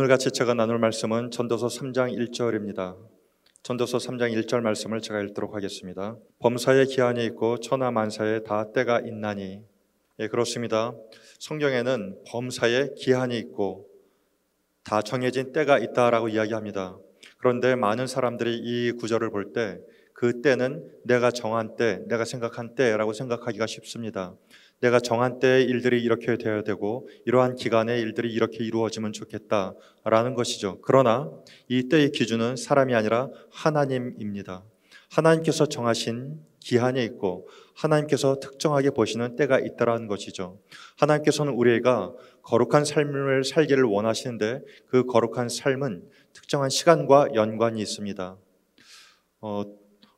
오늘 같이 제가 나눌 말씀은 전도서 3장 1절입니다. 전도서 3장 1절 말씀을 제가 읽도록 하겠습니다. 범사에 기한이 있고 천하 만사에 다 때가 있나니. 예, 그렇습니다. 성경에는 범사에 기한이 있고 다 정해진 때가 있다라고 이야기합니다. 그런데 많은 사람들이 이 구절을 볼 때 그 때는 내가 정한 때, 내가 생각한 때라고 생각하기가 쉽습니다. 내가 정한 때의 일들이 이렇게 되어야 되고 이러한 기간의 일들이 이렇게 이루어지면 좋겠다라는 것이죠. 그러나 이 때의 기준은 사람이 아니라 하나님입니다. 하나님께서 정하신 기한이 있고 하나님께서 특정하게 보시는 때가 있다라는 것이죠. 하나님께서는 우리가 거룩한 삶을 살기를 원하시는데 그 거룩한 삶은 특정한 시간과 연관이 있습니다.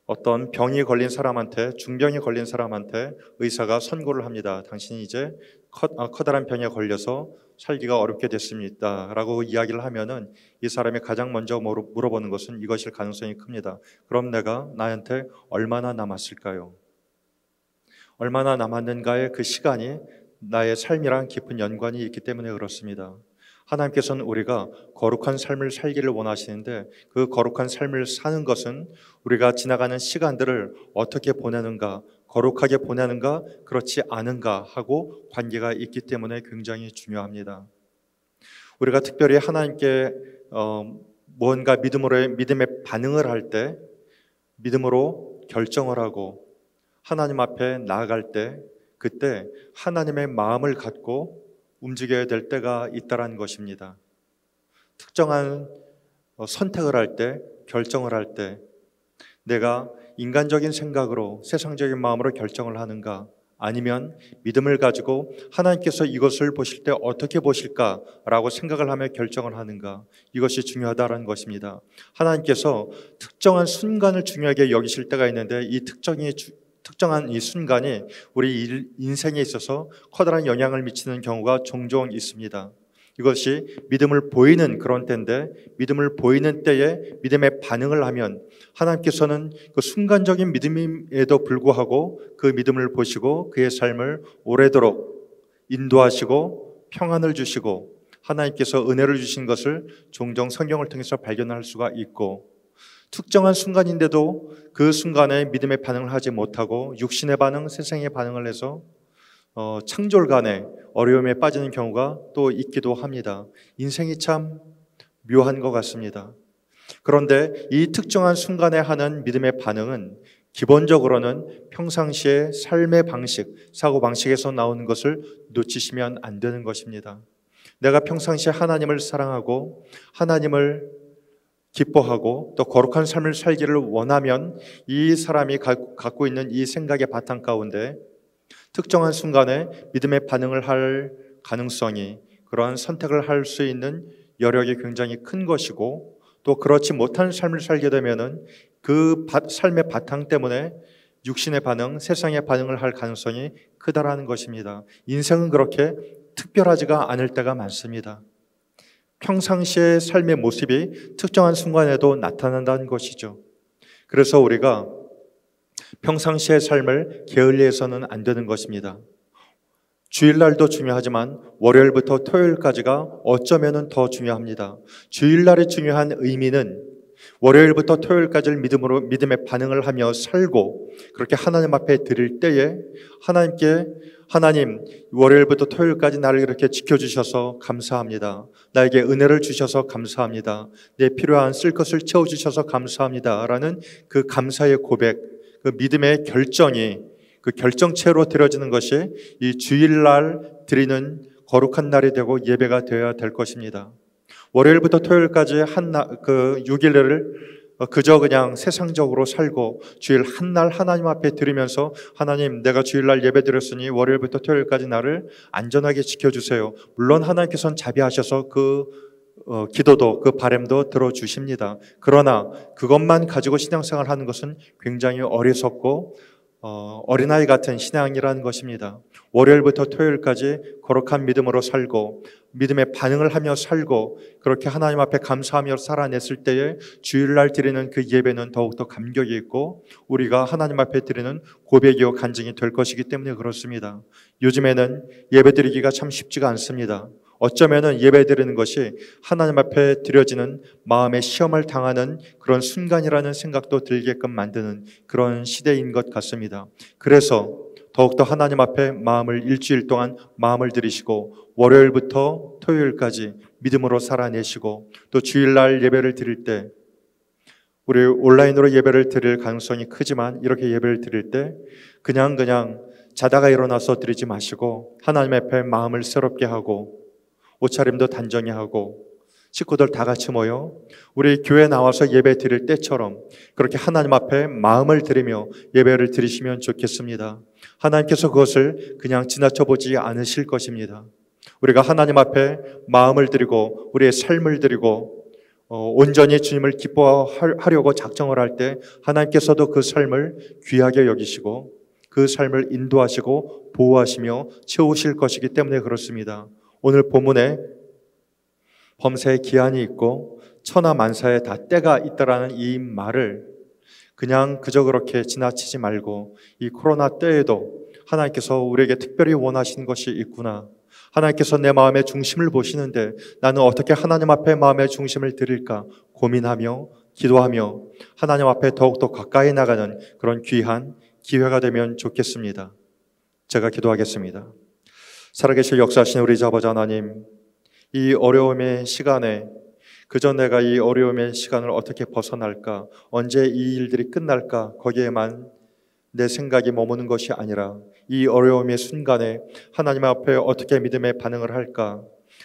어떤 병이 걸린 사람한테, 중병이 걸린 사람한테 의사가 선고를 합니다. 당신이 이제 커다란 병에 걸려서 살기가 어렵게 됐습니다 라고 이야기를 하면은 이 사람이 가장 먼저 물어보는 것은 이것일 가능성이 큽니다. 그럼 내가 나한테 얼마나 남았을까요? 얼마나 남았는가의 그 시간이 나의 삶이랑 깊은 연관이 있기 때문에 그렇습니다. 하나님께서는 우리가 거룩한 삶을 살기를 원하시는데 그 거룩한 삶을 사는 것은 우리가 지나가는 시간들을 어떻게 보내는가, 거룩하게 보내는가, 그렇지 않은가 하고 관계가 있기 때문에 굉장히 중요합니다. 우리가 특별히 하나님께 무언가 믿음의 반응을 할 때, 믿음으로 결정을 하고 하나님 앞에 나아갈 때, 그때 하나님의 마음을 갖고 움직여야 될 때가 있다라는 것입니다. 특정한 선택을 할 때, 결정을 할 때 내가 인간적인 생각으로 세상적인 마음으로 결정을 하는가, 아니면 믿음을 가지고 하나님께서 이것을 보실 때 어떻게 보실까라고 생각을 하며 결정을 하는가, 이것이 중요하다는 것입니다. 하나님께서 특정한 순간을 중요하게 여기실 때가 있는데 이 특정한 이 순간이 우리 인생에 있어서 커다란 영향을 미치는 경우가 종종 있습니다. 이것이 믿음을 보이는 그런 때인데 믿음을 보이는 때에 믿음의 반응을 하면 하나님께서는 그 순간적인 믿음임에도 불구하고 그 믿음을 보시고 그의 삶을 오래도록 인도하시고 평안을 주시고 하나님께서 은혜를 주신 것을 종종 성경을 통해서 발견할 수가 있고, 특정한 순간인데도 그 순간에 믿음의 반응을 하지 못하고 육신의 반응, 세상의 반응을 해서 창졸간에 어려움에 빠지는 경우가 또 있기도 합니다. 인생이 참 묘한 것 같습니다. 그런데 이 특정한 순간에 하는 믿음의 반응은 기본적으로는 평상시의 삶의 방식, 사고방식에서 나오는 것을 놓치시면 안 되는 것입니다. 내가 평상시에 하나님을 사랑하고 하나님을 기뻐하고 또 거룩한 삶을 살기를 원하면 이 사람이 갖고 있는 이 생각의 바탕 가운데 특정한 순간에 믿음의 반응을 할 가능성이, 그러한 선택을 할 수 있는 여력이 굉장히 큰 것이고, 또 그렇지 못한 삶을 살게 되면은 그 삶의 바탕 때문에 육신의 반응, 세상의 반응을 할 가능성이 크다라는 것입니다. 인생은 그렇게 특별하지가 않을 때가 많습니다. 평상시의 삶의 모습이 특정한 순간에도 나타난다는 것이죠. 그래서 우리가 평상시의 삶을 게을리해서는 안 되는 것입니다. 주일날도 중요하지만 월요일부터 토요일까지가 어쩌면 더 중요합니다. 주일날의 중요한 의미는 월요일부터 토요일까지를 믿음의 반응을 하며 살고 그렇게 하나님 앞에 드릴 때에 하나님 월요일부터 토요일까지 나를 이렇게 지켜주셔서 감사합니다. 나에게 은혜를 주셔서 감사합니다. 내 필요한 쓸 것을 채워주셔서 감사합니다 라는 그 감사의 고백, 그 믿음의 결정이 그 결정체로 드려지는 것이 이 주일날 드리는 거룩한 날이 되고 예배가 되어야 될 것입니다. 월요일부터 토요일까지 그 6일을 그저 그냥 세상적으로 살고 주일 한 날 하나님 앞에 드리면서 하나님 내가 주일날 예배 드렸으니 월요일부터 토요일까지 나를 안전하게 지켜주세요. 물론 하나님께서는 자비하셔서 그 기도도 그 바람도 들어주십니다. 그러나 그것만 가지고 신앙생활 하는 것은 굉장히 어리석고 어린아이 같은 신앙이라는 것입니다. 월요일부터 토요일까지 거룩한 믿음으로 살고 믿음의 반응을 하며 살고 그렇게 하나님 앞에 감사하며 살아냈을 때에 주일날 드리는 그 예배는 더욱더 감격이 있고 우리가 하나님 앞에 드리는 고백이요 간증이 될 것이기 때문에 그렇습니다. 요즘에는 예배 드리기가 참 쉽지가 않습니다. 어쩌면은 예배드리는 것이 하나님 앞에 드려지는 마음의 시험을 당하는 그런 순간이라는 생각도 들게끔 만드는 그런 시대인 것 같습니다. 그래서 더욱더 하나님 앞에 마음을 일주일 동안 마음을 들이시고 월요일부터 토요일까지 믿음으로 살아내시고 또 주일날 예배를 드릴 때 우리 온라인으로 예배를 드릴 가능성이 크지만 이렇게 예배를 드릴 때 그냥 자다가 일어나서 드리지 마시고 하나님 앞에 마음을 새롭게 하고 옷차림도 단정히 하고 식구들 다 같이 모여 우리 교회 나와서 예배 드릴 때처럼 그렇게 하나님 앞에 마음을 드리며 예배를 드리시면 좋겠습니다. 하나님께서 그것을 그냥 지나쳐 보지 않으실 것입니다. 우리가 하나님 앞에 마음을 드리고 우리의 삶을 드리고 온전히 주님을 기뻐하려고 작정을 할 때 하나님께서도 그 삶을 귀하게 여기시고 그 삶을 인도하시고 보호하시며 채우실 것이기 때문에 그렇습니다. 오늘 본문에 범사에 기한이 있고 천하 만사에 다 때가 있다라는 이 말을 그냥 그저 그렇게 지나치지 말고 이 코로나 때에도 하나님께서 우리에게 특별히 원하시는 것이 있구나. 하나님께서 내 마음의 중심을 보시는데 나는 어떻게 하나님 앞에 마음의 중심을 드릴까 고민하며 기도하며 하나님 앞에 더욱더 가까이 나가는 그런 귀한 기회가 되면 좋겠습니다. 제가 기도하겠습니다. 살아계실 역사하신 우리 아버지 하나님, 이 어려움의 시간에 그저 내가 이 어려움의 시간을 어떻게 벗어날까, 언제 이 일들이 끝날까 거기에만 내 생각이 머무는 것이 아니라 이 어려움의 순간에 하나님 앞에 어떻게 믿음의 반응을 할까,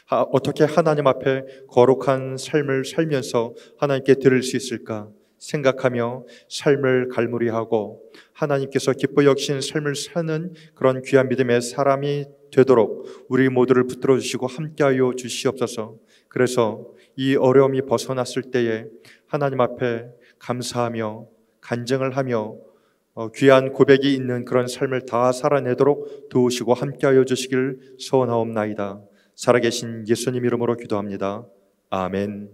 어떻게 하나님 앞에 거룩한 삶을 살면서 하나님께 드릴 수 있을까 생각하며 삶을 갈무리하고 하나님께서 기뻐 여기시는 삶을 사는 그런 귀한 믿음의 사람이 되도록 우리 모두를 붙들어 주시고 함께하여 주시옵소서. 그래서 이 어려움이 벗어났을 때에 하나님 앞에 감사하며 간증을 하며 귀한 고백이 있는 그런 삶을 다 살아내도록 도우시고 함께하여 주시길 소원하옵나이다. 살아계신 예수님 이름으로 기도합니다. 아멘.